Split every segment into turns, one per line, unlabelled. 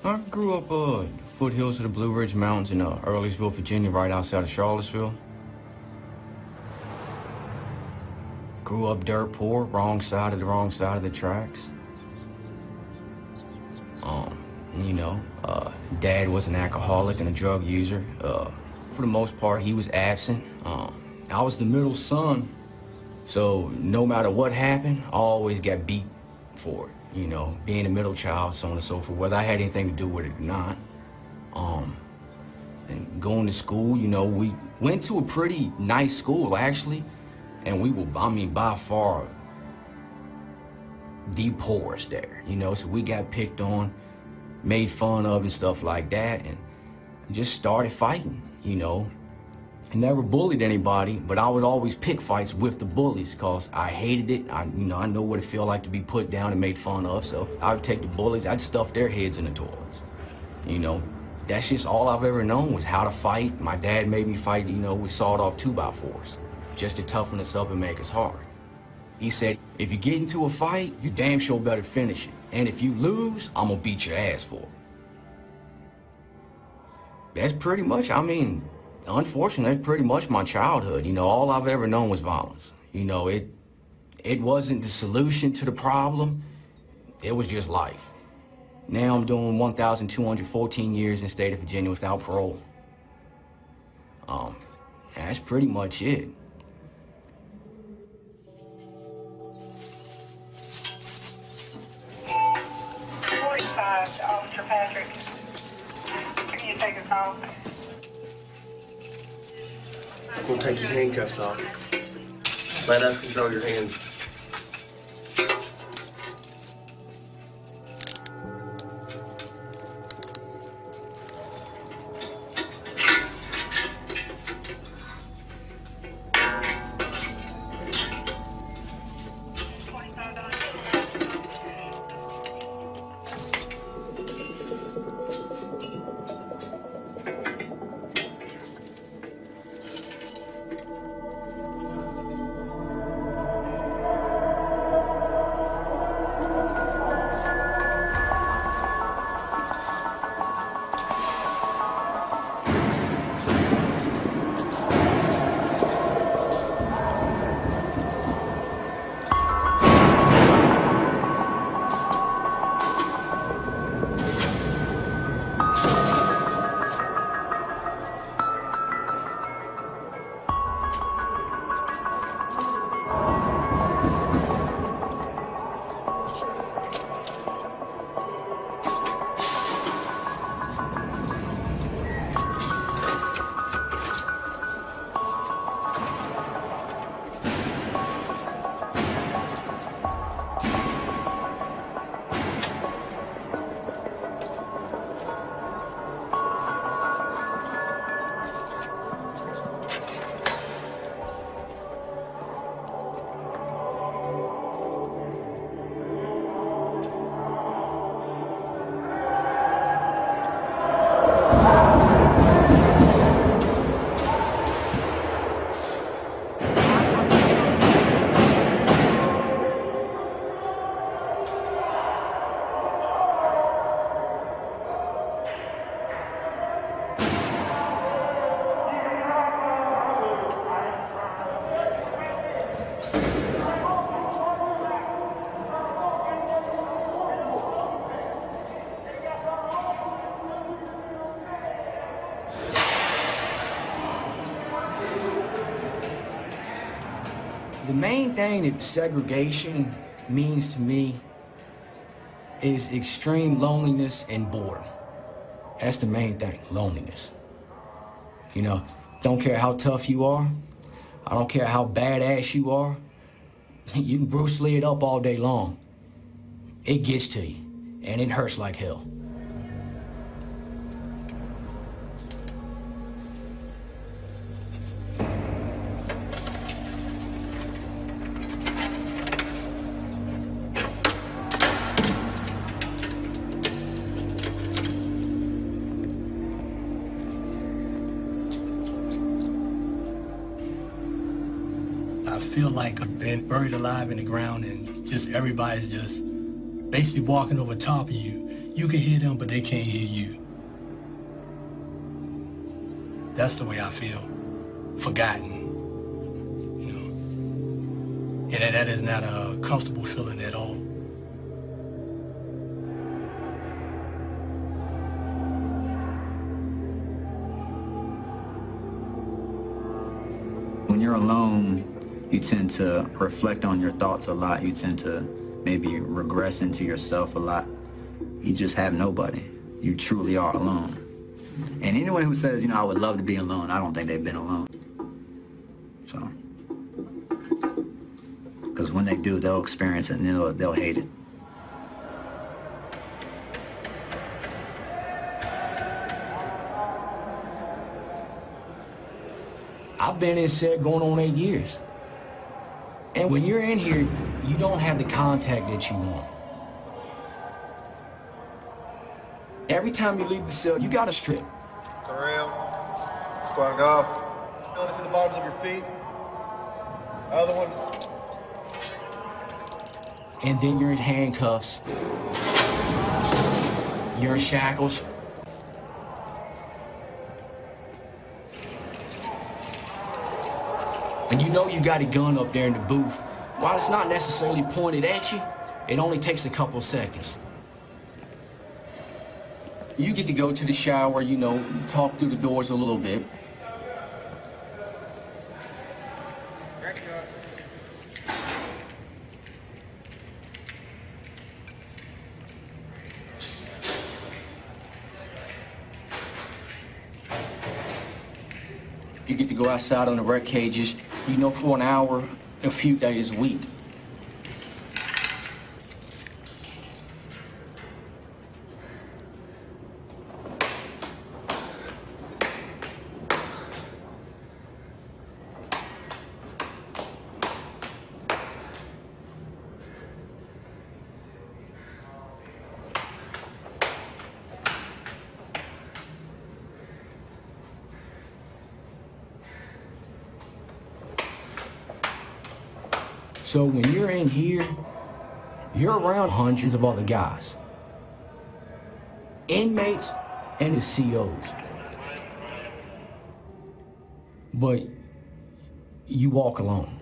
I grew up foothills of the Blue Ridge Mountains in Earlysville, Virginia, right outside of Charlottesville. Grew up dirt poor, wrong side of the tracks. You know, Dad was an alcoholic and a drug user. For the most part, he was absent. I was the middle son, so no matter what happened, I always got beat for it. You know, being a middle child, so on and so forth, whether I had anything to do with it or not. And going to school, you know, we went to a pretty nice school, actually, and we were, I mean, by far the poorest there, you know, so we got picked on, made fun of and stuff like that, and just started fighting, you know. I never bullied anybody, but I would always pick fights with the bullies because I hated it. I know what it felt like to be put down and made fun of, so I would take the bullies, I'd stuff their heads in the toilets, you know. That's just all I've ever known was how to fight. My dad made me fight, you know, with sawed-off 2x4s, just to toughen us up and make us hard. He said, if you get into a fight, you damn sure better finish it. And if you lose, I'm gonna beat your ass for it. That's pretty much, I mean, unfortunately, that's pretty much my childhood. You know, all I've ever known was violence. You know, it wasn't the solution to the problem. It was just life. Now I'm doing 1,214 years in the state of Virginia without parole. That's pretty much it.
Officer Patrick, can you take us home?
We'll take your handcuffs off. Let us control your hands.
The main thing that segregation means to me is extreme loneliness and boredom. That's the main thing, loneliness. You know, don't care how tough you are, I don't care how badass you are, you can Bruce Lee it up all day long. It gets to you, and it hurts like hell.
I feel like I've been buried alive in the ground and just everybody's just basically walking over top of you. You can hear them, but they can't hear you. That's the way I feel. Forgotten. You know. And that is not a comfortable feeling at all.
When you're alone, you tend to reflect on your thoughts a lot. You tend to maybe regress into yourself a lot. You just have nobody. You truly are alone. And anyone who says, you know, I would love to be alone, I don't think they've been alone. So, because when they do, they'll experience it and they'll hate it.
I've been in set going on 8 years. And when you're in here, you don't have the contact that you want. Every time you leave the cell, you gotta strip.
Turn around. Squatting off. Notice the bottoms of your feet. Other one.
And then you're in handcuffs. You're in shackles. And you know you got a gun up there in the booth. While it's not necessarily pointed at you, it only takes a couple seconds. You get to go to the shower, you know, talk through the doors a little bit. You get to go outside on the rec cages, you know, for an hour, a few days a week. So when you're in here, you're around hundreds of other guys. Inmates and the COs. But you walk alone.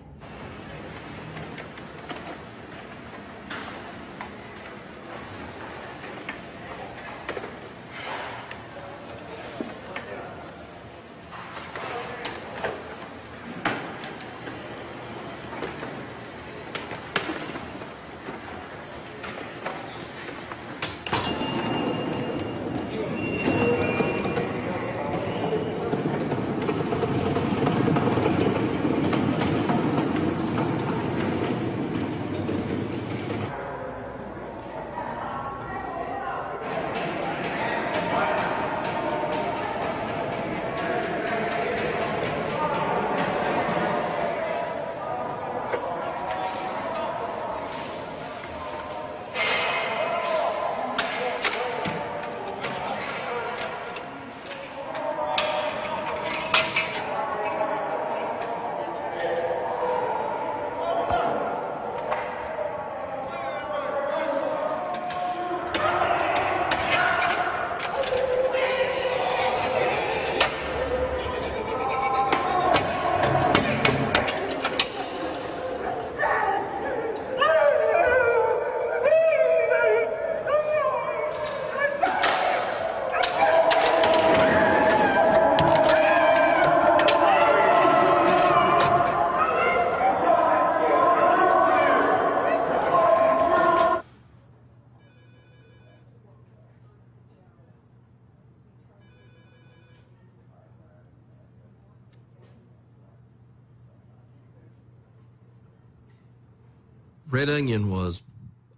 Red Onion was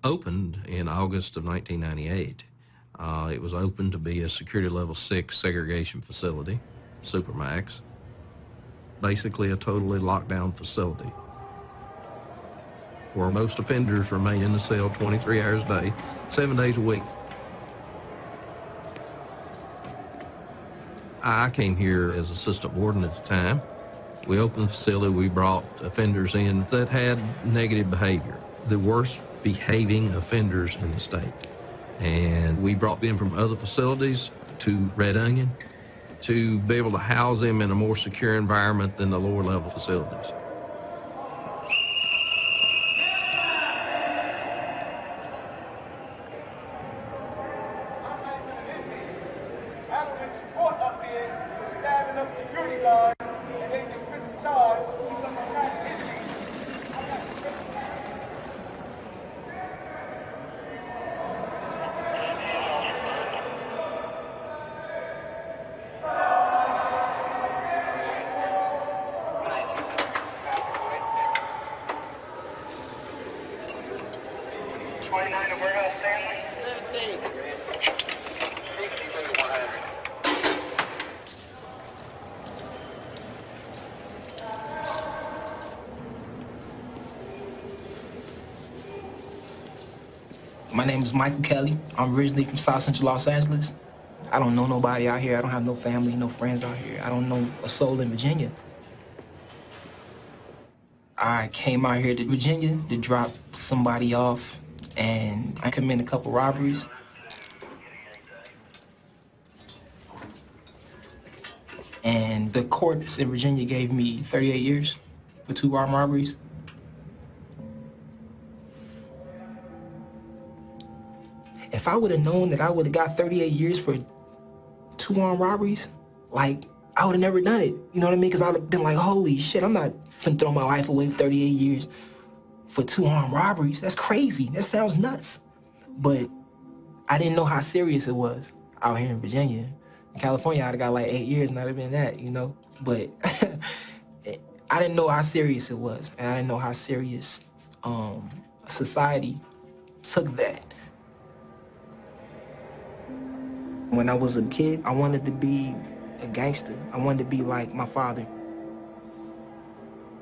opened in August of 1998. It was opened to be a security level 6 segregation facility, Supermax, basically a totally locked down facility where most offenders remain in the cell 23 hours a day, 7 days a week. I came here as assistant warden at the time. We opened the facility, we brought offenders in that had negative behavior. The worst behaving offenders in the state. And we brought them from other facilities to Red Onion to be able to house them in a more secure environment than the lower level facilities.
My name is Michael Kelly. I'm originally from South Central Los Angeles. I don't know nobody out here. I don't have no family, no friends out here. I don't know a soul in Virginia. I came out here to Virginia to drop somebody off, and I committed a couple robberies. And the courts in Virginia gave me 38 years for 2 armed robberies. If I would have known that I would have got 38 years for 2 armed robberies, like, I would have never done it. You know what I mean? Because I would have been like, holy shit, I'm not finna throw my life away for 38 years for 2 armed robberies. That's crazy. That sounds nuts. But I didn't know how serious it was out here in Virginia. In California, I'd have got like 8 years and I'd have been that, you know? But I didn't know how serious it was. And I didn't know how serious society took that. When I was a kid, I wanted to be a gangster. I wanted to be like my father.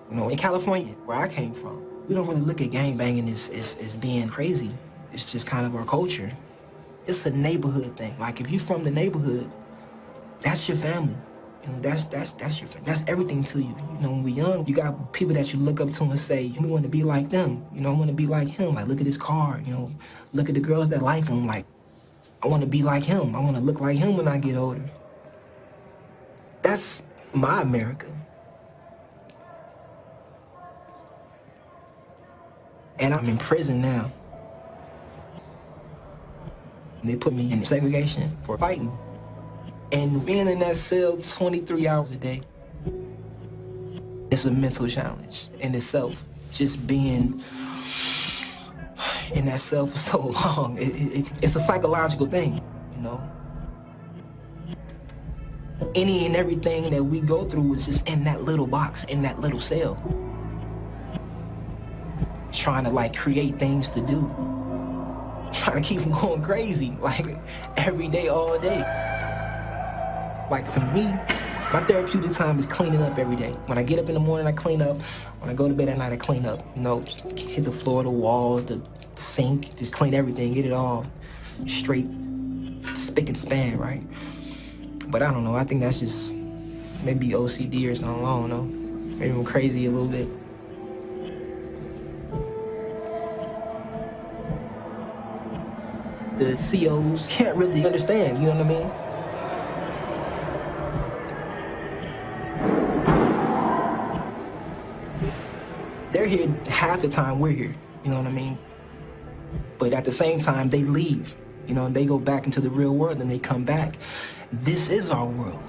You know, in California, where I came from, we don't really look at gangbanging as being crazy. It's just kind of our culture. It's a neighborhood thing. Like, if you're from the neighborhood, that's your family. You know, that's everything to you. You know, when we're young, you got people that you look up to and say, you want to be like them. You know, I want to be like him. Like, look at his car. You know, look at the girls that like him. Like, I want to be like him. I want to look like him when I get older. That's my America. And I'm in prison now. And they put me in segregation for fighting. And being in that cell 23 hours a day, it's a mental challenge in itself. Just being in that cell for so long, it's a psychological thing, you know? Any and everything that we go through is just in that little box, in that little cell. Trying to, like, create things to do. Trying to keep from going crazy, like, every day, all day. Like, for me, my therapeutic time is cleaning up every day. When I get up in the morning, I clean up. When I go to bed at night, I clean up. You know, hit the floor, the walls, the sink, just clean everything, get it all straight, spick and span, right? But I don't know, I think that's just maybe OCD or something, I don't know. Maybe I'm crazy a little bit. The COs can't really understand, you know what I mean? They're here half the time we're here, you know what I mean? But at the same time, they leave, you know, and they go back into the real world and they come back. This is our world.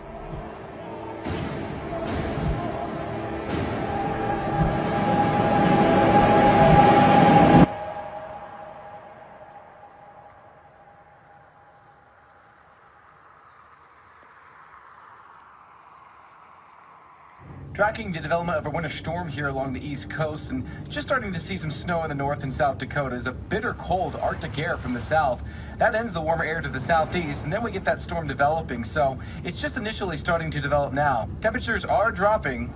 Tracking the development of a winter storm here along the East Coast and just starting to see some snow in the North and South Dakota as a bitter cold Arctic air from the south. That ends the warmer air to the southeast, and then we get that storm developing, so it's just initially starting to develop now. Temperatures are dropping.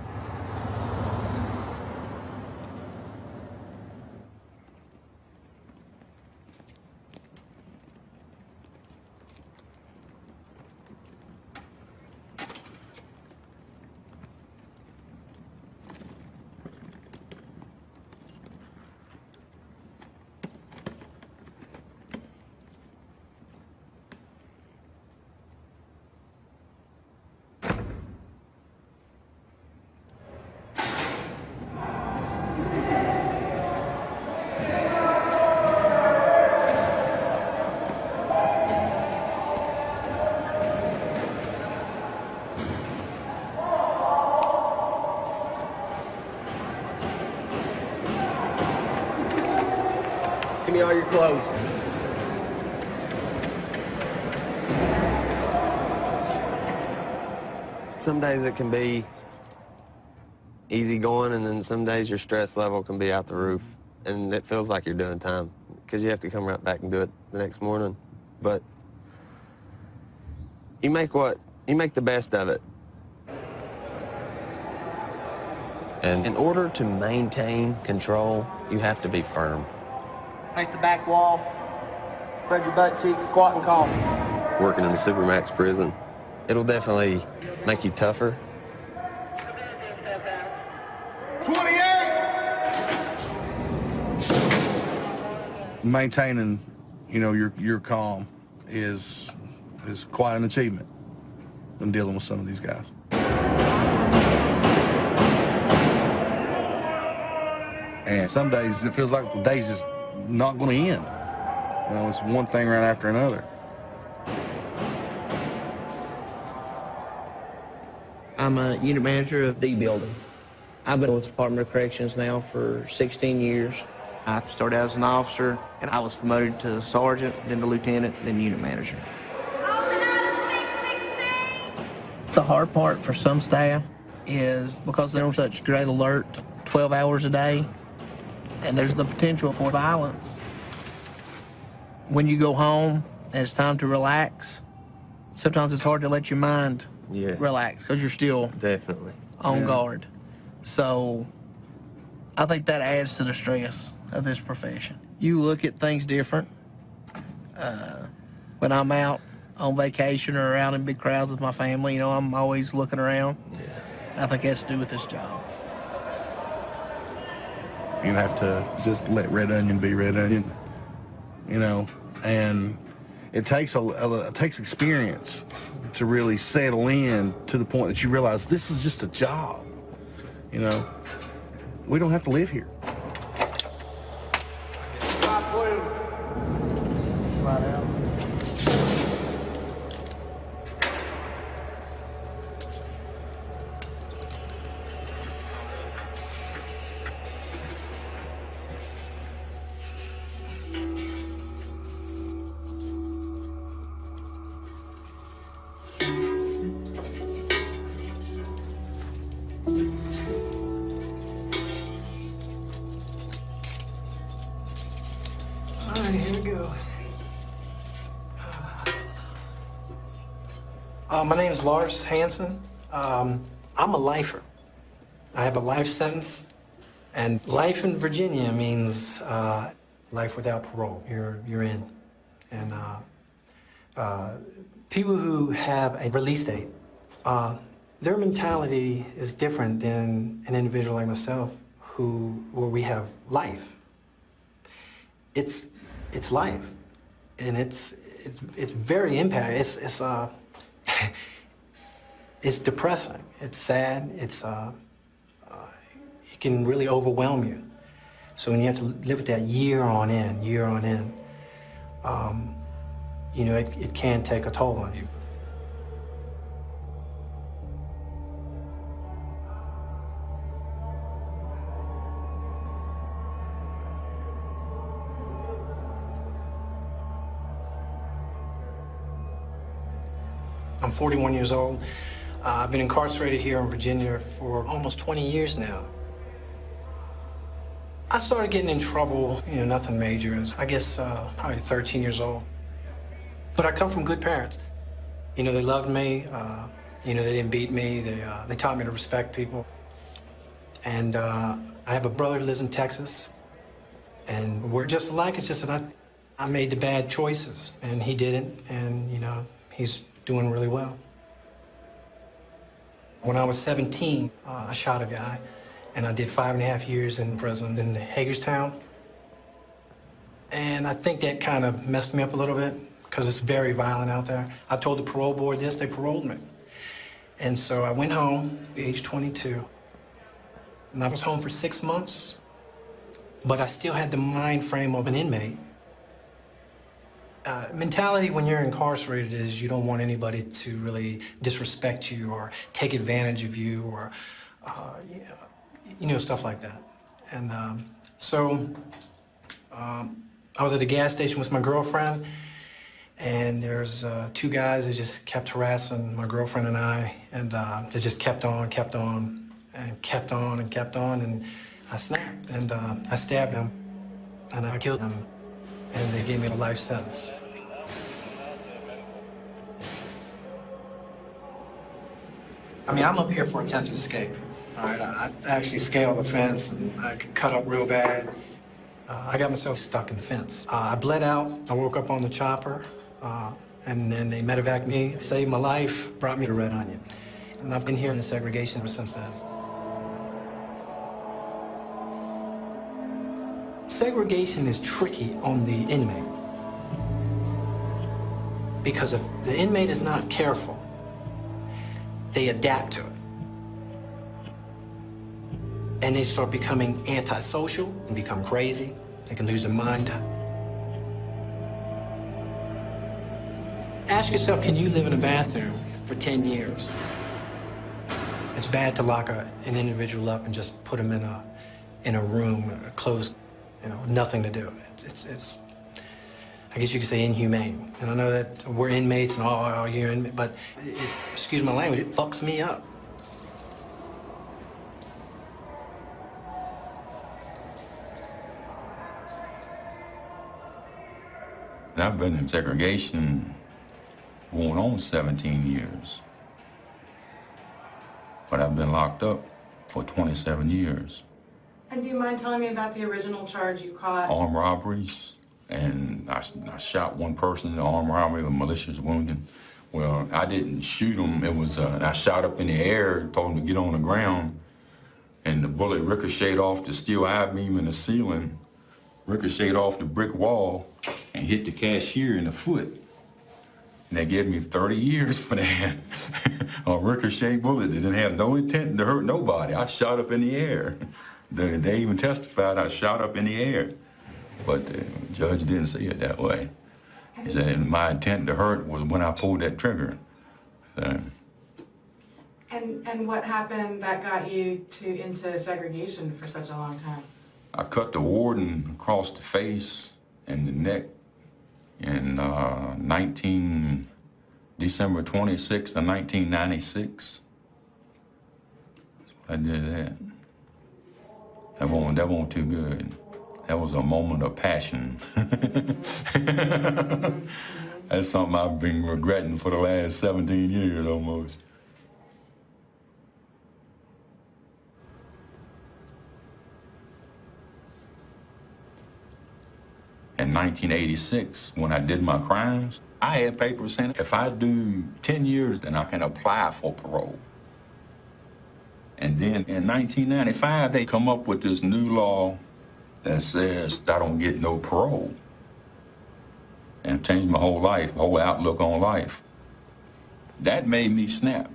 Give me all your clothes. Some days it can be easy going, and then some days your stress level can be out the roof, and it feels like you're doing time because you have to come right back and do it the next morning. But you make the best of it. And in order to maintain control, you have to be firm.
Face the back wall, spread your butt cheeks, squat and call.
Working in a Supermax prison, it'll definitely make you tougher.
28! Maintaining, your calm is quite an achievement when dealing with some of these guys. And some days it feels like the day's just not going to end. It's one thing right after another.
I'm a unit manager of D building. I've been with the Department of Corrections now for 16 years. I started out as an officer, and I was promoted to sergeant, then to lieutenant, then unit manager. The hard part for some staff is because they're on such great alert 12 hours a day, and there's the potential for violence. When you go home and it's time to relax, sometimes it's hard to let your mind relax because you're still
Definitely
on guard. So I think that adds to the stress of this profession. You look at things different. When I'm out on vacation or out in big crowds with my family, I'm always looking around. I think it has to do with this job.
You have to just let Red Onion be Red Onion, and it takes experience to really settle in to the point that you realize this is just a job. We don't have to live here.
Slide out.
All right, here we go. My name is Lars Hansen. I'm a lifer. I have a life sentence, and life in Virginia means life without parole. You're in. And people who have a release date, their mentality is different than an individual like myself where we have life. It's life, and it's very impactful. It's depressing. It's sad. It can really overwhelm you. So when you have to live with that year on end, it can take a toll on you. I'm 41 years old. I've been incarcerated here in Virginia for almost 20 years now. I started getting in trouble, nothing major. I guess probably 13 years old. But I come from good parents. They loved me. They didn't beat me. They taught me to respect people. And I have a brother who lives in Texas. And we're just alike. It's just that I made the bad choices, and he didn't. And, he's doing really well. When I was 17, I shot a guy, and I did 5.5 years in prison in Hagerstown. And I think that kind of messed me up a little bit, because it's very violent out there. I told the parole board this, they paroled me. And so I went home, age 22, and I was home for 6 months, but I still had the mind frame of an inmate. Mentality when you're incarcerated is you don't want anybody to really disrespect you or take advantage of you or, stuff like that. And
I was at a gas station with my girlfriend, and there's 2 guys that just kept harassing my girlfriend and I, and they just kept on, and kept on, and I snapped, and I stabbed him, and I killed him, and they gave me a life sentence. I mean, I'm up here for attempted escape. All right, I actually scaled the fence, and I got cut up real bad. I got myself stuck in the fence. I bled out. I woke up on the chopper, and then they medevaced me, saved my life, brought me to Red Onion. And I've been here in the segregation ever since then. Segregation is tricky on the inmate, because if the inmate is not careful, they adapt to it. And they start becoming antisocial and become crazy. They can lose their mind. Ask yourself, can you live in a bathroom for 10 years? It's bad to lock an individual up and just put them in a room, closed, nothing to do. It's I guess you could say inhumane. And I know that we're inmates and all you're inmates, but excuse my language, it fucks me up.
I've been in segregation going on 17 years. But I've been locked up for 27 years.
And do you mind telling me about the original charge you caught?
Armed robberies, and I shot one person in the armed robbery with malicious wounding. Well, I didn't shoot him. It was, I shot up in the air, told him to get on the ground, and the bullet ricocheted off the steel I-beam in the ceiling, ricocheted off the brick wall, and hit the cashier in the foot. And they gave me 30 years for that. A ricochet bullet that didn't have no intent to hurt nobody. I shot up in the air. They even testified I shot up in the air. But the judge didn't see it that way. He said my intent to hurt was when I pulled that trigger.
And what happened that got you into segregation for such a long time?
I cut the warden across the face and the neck in December 26th of 1996. I did that. That wasn't too good. That was a moment of passion. That's something I've been regretting for the last 17 years almost. In 1986, when I did my crimes, I had papers saying if I do 10 years, then I can apply for parole. And then in 1995, they come up with this new law that says I don't get no parole. And it changed my whole life, whole outlook on life. That made me snap.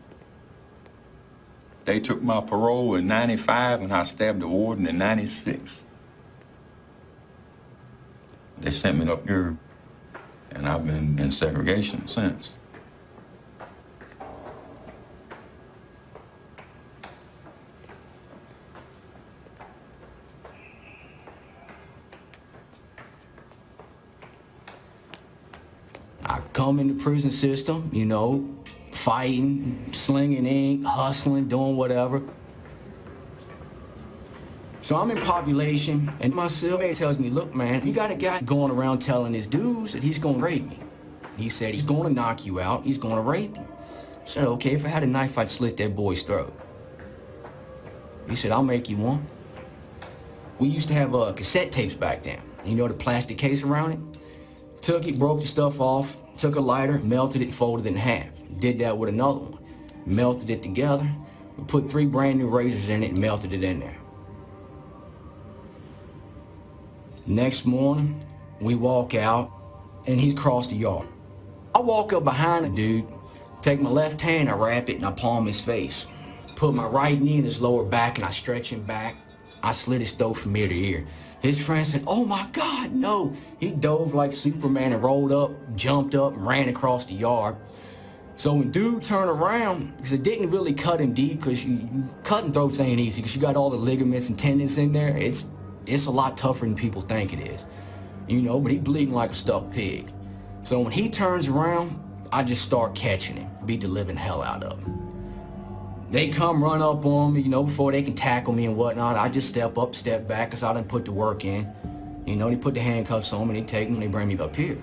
They took my parole in 95 and I stabbed the warden in 96. They sent me up here, and I've been in segregation since.
I come in the prison system, fighting, slinging ink, hustling, doing whatever. So I'm in population, and my cellmate tells me, look, man, you got a guy going around telling his dudes that he's gonna rape me. He said he's gonna knock you out, he's gonna rape you. I said, okay, if I had a knife, I'd slit that boy's throat. He said, I'll make you one. We used to have cassette tapes back then. The plastic case around it? Took it, broke the stuff off, took a lighter, melted it, folded it in half. Did that with another one. Melted it together, we put 3 brand new razors in it and melted it in there. Next morning, we walk out, and he's crossed the yard. I walk up behind the dude, take my left hand, I wrap it, and I palm his face. Put my right knee in his lower back, and I stretch him back. I slit his throat from ear to ear. His friend said, oh my God, no. He dove like Superman and rolled up, jumped up, and ran across the yard. So when dude turned around, because it didn't really cut him deep, because cutting throats ain't easy, because you got all the ligaments and tendons in there. It's a lot tougher than people think it is. you know, but he bleeding like a stuck pig. So when he turns around, I just start catching him, beat the living hell out of him. They come run up on me, you know, before they can tackle me and whatnot. I just step up, step back, because I done put the work in. You know, they put the handcuffs on me, they take me, and they bring me up here.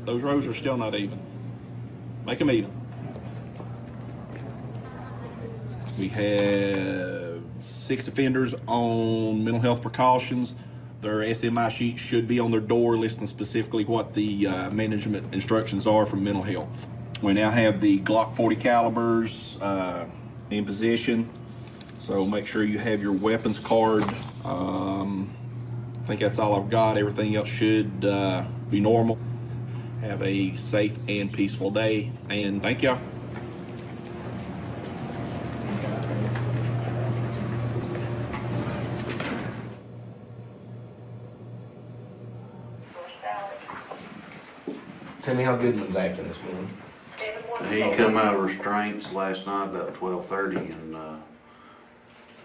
Those rows are still not even. Make them even. We have 6 offenders on mental health precautions. Their SMI sheet should be on their door listing specifically what the management instructions are for mental health. We now have the Glock 40 calibers in position, so make sure you have your weapons card. I think that's all I've got. Everything else should be normal. Have a safe and peaceful day, and thank y'all.
Tell me how Goodman's acting this morning.
He come out of restraints last night about 12:30 and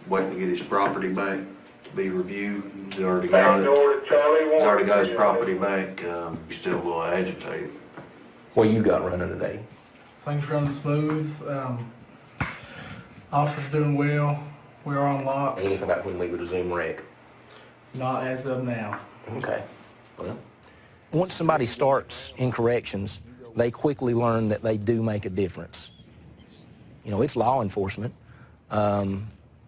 waiting to get his property back to be reviewed. He's already got it. He's already got his property back. He's still a little agitated.
What you got running today?
Things running smooth. Officers doing well. We're on lock.
Anything about when we would resume rec?
Not as of now.
Okay. Well, once somebody starts in corrections, they quickly learn that they do make a difference. You know, it's law enforcement.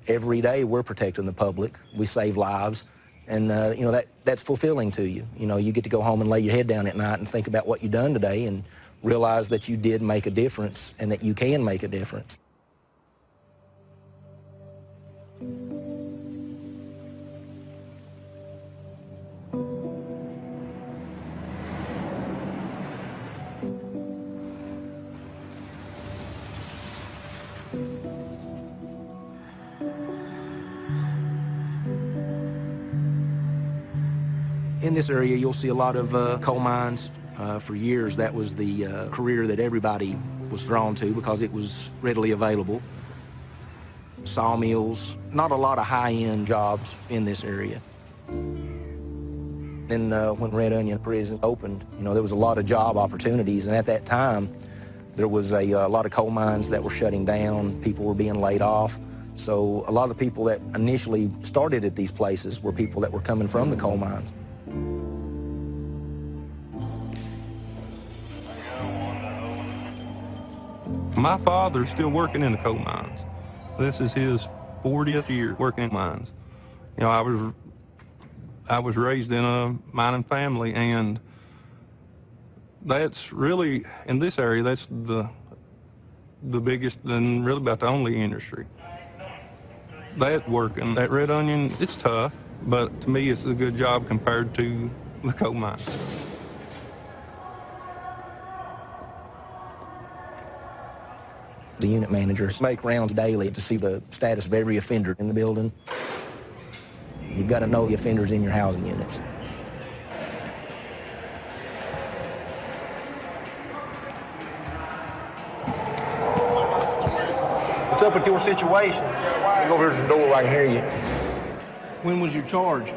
Every day we're protecting the public. We save lives. And, you know, that's fulfilling to you. You know, you get to go home and lay your head down at night and think about what you've done today and realize that you did make a difference and that you can make a difference. In this area, you'll see a lot of coal mines. For years, that was the career that everybody was drawn to because it was readily available. Sawmills, not a lot of high-end jobs in this area. Then when Red Onion Prison opened, you know, there was a lot of job opportunities, and at that time, there was a lot of coal mines that were shutting down. People were being laid off. So a lot of the people that initially started at these places were people that were coming from the coal mines.
My father's still working in the coal mines. This is his 40th year working in mines. You know, I was raised in a mining family, and that's really, in this area, that's the biggest and really about the only industry. That working at Red Onion, it's tough, but to me it's a good job compared to the coal mines.
The unit managers make rounds daily to see the status of every offender in the building. You've got to know the offenders in your housing units.
What's up with your situation? Go over to the door where I can hear you.
When was your charge?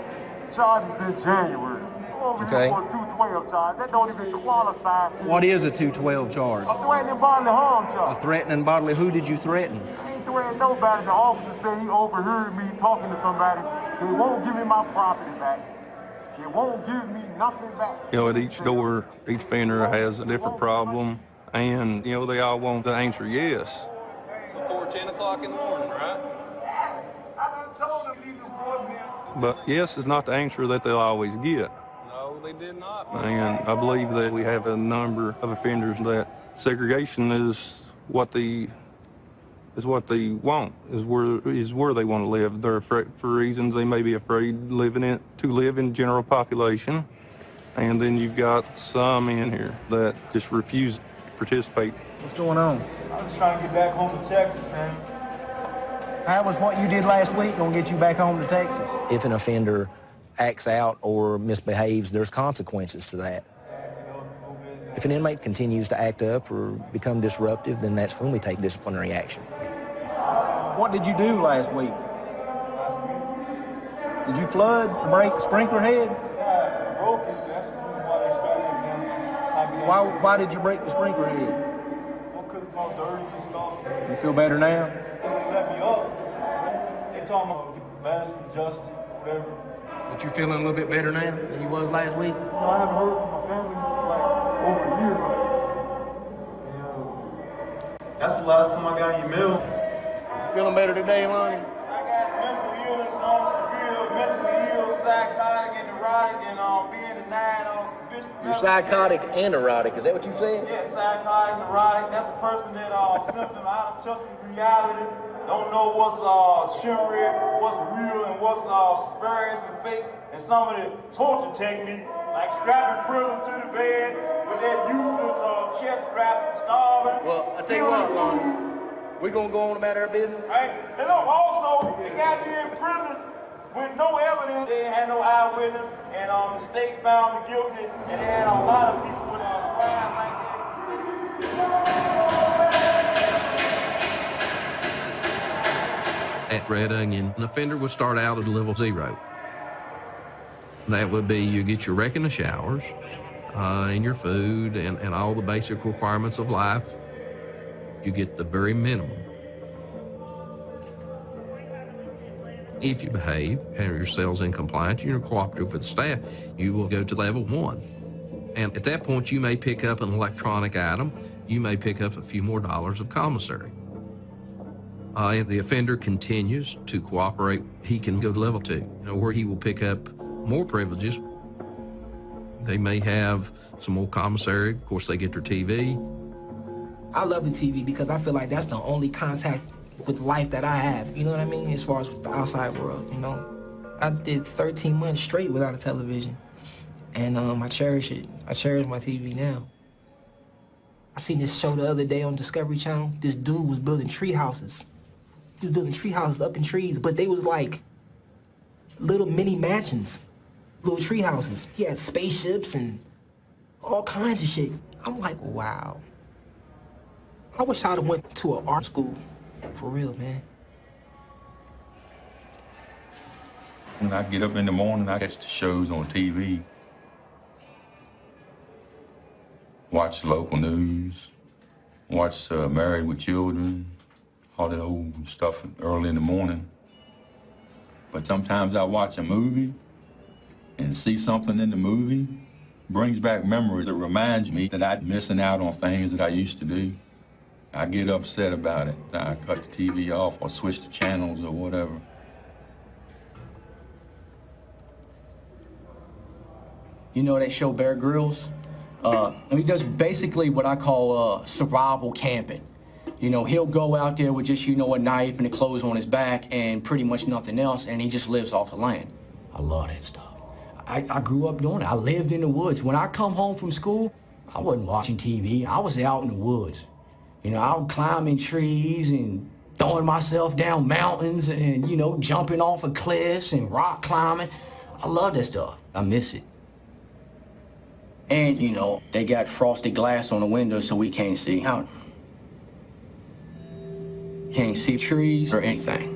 Charge is in January.
Okay.
For a 212 charge. That don't even qualify.
What is a 212 charge?
A threatening bodily harm charge.
A threatening bodily, who did you threaten?
I ain't threatening nobody. The officer said he overheard me talking to somebody. They won't give me my property back. They won't give me nothing back.
You know, at each door, each offender has a different problem, and, you know, they all want the answer yes.
Before 10 o'clock in the morning, right?
I done told them leave the boys here.
But yes is not the answer that they'll always get.
No, they did not.
And I believe that we have a number of offenders that segregation is what they want, is where they want to live. They're afraid, for reasons they may be afraid to live in general population. And then you've got some in here that just refuse to participate.
What's going on?
I'm just trying to get back home to Texas, man.
How was what you did last week gonna get you back home to Texas?
If an offender acts out or misbehaves, there's consequences to that. If an inmate continues to act up or become disruptive, then that's when we take disciplinary action.
What did you do last week? Did you flood to break the sprinkler head?
Yeah, I broke it. That's why they started again.
Why did you break the sprinkler head?
Well, because it's all dirty and stuff.
You feel better now?
They let me up. They talking about get the mask adjusted, whatever.
But you feeling a little bit better now than you was last week?
No, I haven't heard from my family in like over a year. Yeah. That's the last time I got your mail.
Feeling better today, Lonnie?
I got mental illness on severe, mentally ill, psychotic, and neurotic, and being denied on severe.
You're psychotic and neurotic, is that what you said?
Yeah, psychotic, neurotic. That's a person that symptom out of touch with reality. Don't know what's shimmery, what's real, and what's spurious and fake. And some of the torture techniques, like strapping prison to the bed with that useless chest strap, starving.
Well, I tell you what, Lonnie. We're going to go on about our business.
Right? And look, also, they got me in prison with no evidence. They had no eyewitness, and the state found me guilty, and they had a lot of people with crime like that.
At Red Onion, an offender would start out at level 0. That would be you get your wreck in the showers, and your food, and all the basic requirements of life. You get the very minimum. If you behave and your cell's in compliance, you're cooperative with the staff, you will go to level 1. And at that point, you may pick up an electronic item. You may pick up a few more dollars of commissary. If the offender continues to cooperate, he can go to level 2, where he will pick up more privileges. They may have some more commissary. Of course, they get their TV.
I love the TV because I feel like that's the only contact with life that I have, you know what I mean, as far as with the outside world, I did 13 months straight without a television, and I cherish it. I cherish my TV now. I seen this show the other day on Discovery Channel. This dude was building tree houses. He was building tree houses up in trees, but they was like little mini mansions, little tree houses. He had spaceships and all kinds of shit. I'm like, wow. I wish I'd have went to an art school, for real, man.
When I get up in the morning, I catch the shows on TV. Watch the local news, watch Married with Children, all that old stuff early in the morning. But sometimes I watch a movie and see something in the movie, brings back memories that reminds me that I'm missing out on things that I used to do. I get upset about it. I cut the TV off or switch the channels or whatever.
You know that show Bear Grylls? He does basically what I call survival camping. He'll go out there with just, a knife and the clothes on his back and pretty much nothing else, and he just lives off the land. I love that stuff. I grew up doing it. I lived in the woods. When I come home from school, I wasn't watching TV. I was out in the woods. I was climbing trees and throwing myself down mountains and, jumping off of cliffs and rock climbing. I love that stuff. I miss it. And, they got frosted glass on the windows so we can't see out. Can't see trees or anything.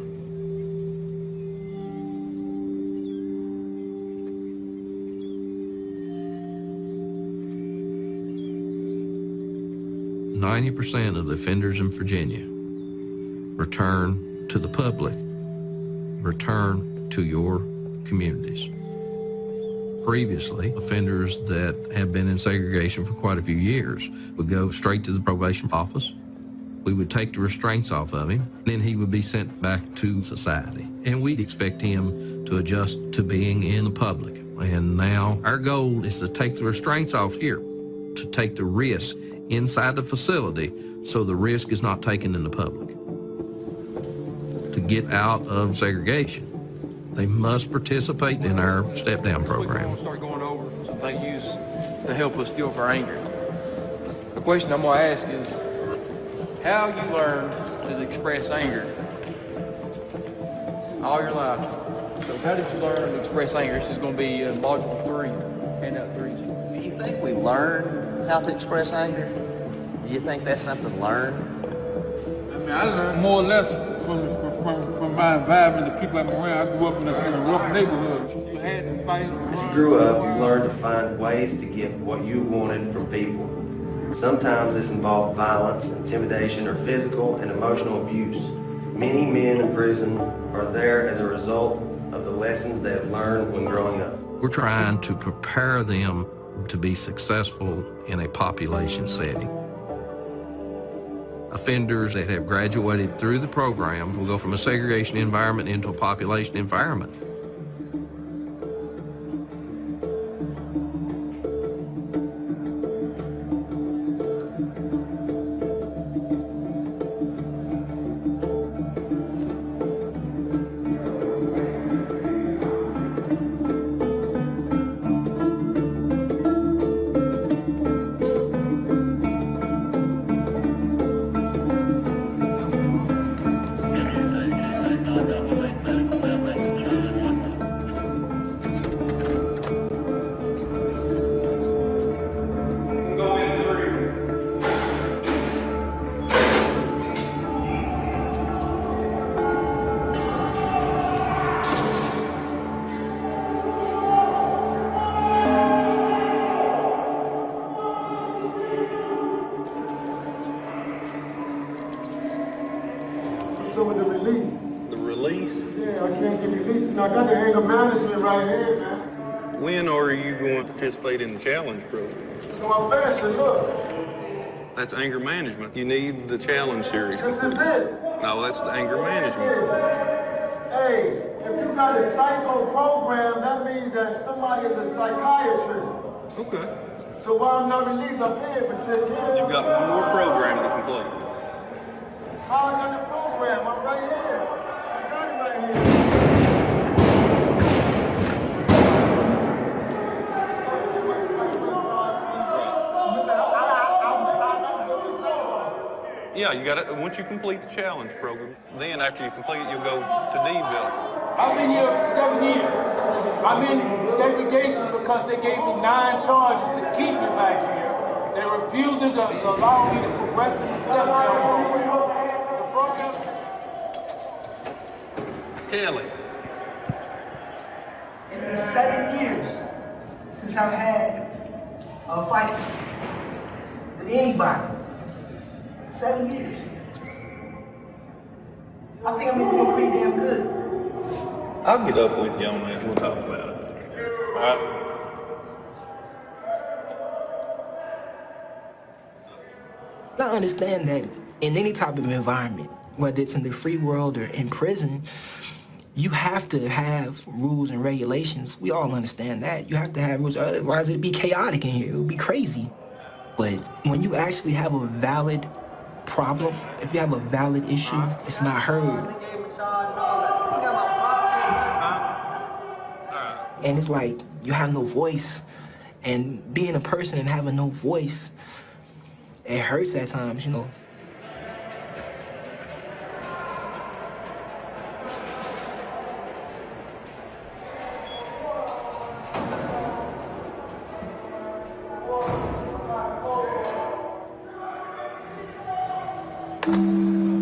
90% of the offenders in Virginia return to the public, return to your communities. Previously, offenders that have been in segregation for quite a few years would go straight to the probation office. We would take the restraints off of him, and then he would be sent back to society. And we'd expect him to adjust to being in the public. And now our goal is to take the restraints off here, to take the risk inside the facility so the risk is not taken in the public. To get out of segregation, they must participate in our step-down program.
We'll start going over some things used to help us deal with our anger. The question I'm going to ask is, how you learn to express anger all your life. So how did you learn to express anger? This is going to be module 3, handout 3.
Do you think we learn how to express anger? Do you think that's something learned?
I mean, I learned more or less from my environment, the people I'm around. I grew up in a rough neighborhood. You had to fight.
As you grew up, you learned to find ways to get what you wanted from people. Sometimes this involved violence, intimidation, or physical and emotional abuse. Many men in prison are there as a result of the lessons they have learned when growing up.
We're trying to prepare them to be successful in a population setting. Offenders that have graduated through the program will go from a segregation environment into a population environment.
Some of the release.
The release?
Yeah, I can't get releases. I got the anger management right here, man.
When are you going to participate in the challenge program?
So I'm finishing, look.
That's anger management. You need the challenge series.
This is it.
No, that's the anger management.
Hey, if you got a psycho program, that means that somebody is a psychiatrist.
Okay.
So while I'm not released, I'm paying for 10 years.
You've got one more program to complete.
How I got the program? I'm right here. I got it right here.
Yeah, you got it. Once you complete the challenge program, then after you complete it, you'll go to D-Village.
I've been here 7 years. I'm in segregation because they gave me 9 charges to keep me back here. They refused to allow me to progress in the step down.
Kelly.
It's been 7 years since I've had a fight with anybody. 7 years. I think I'm doing pretty damn good.
I'll get up with you on that. We'll talk about it. All right.
I understand that in any type of environment, whether it's in the free world or in prison, you have to have rules and regulations. We all understand that. You have to have rules, otherwise it'd be chaotic in here. It would be crazy. But when you actually have a valid problem, if you have a valid issue, it's not heard. And it's like you have no voice. And being a person and having no voice, it hurts at times, you know.
Thank you.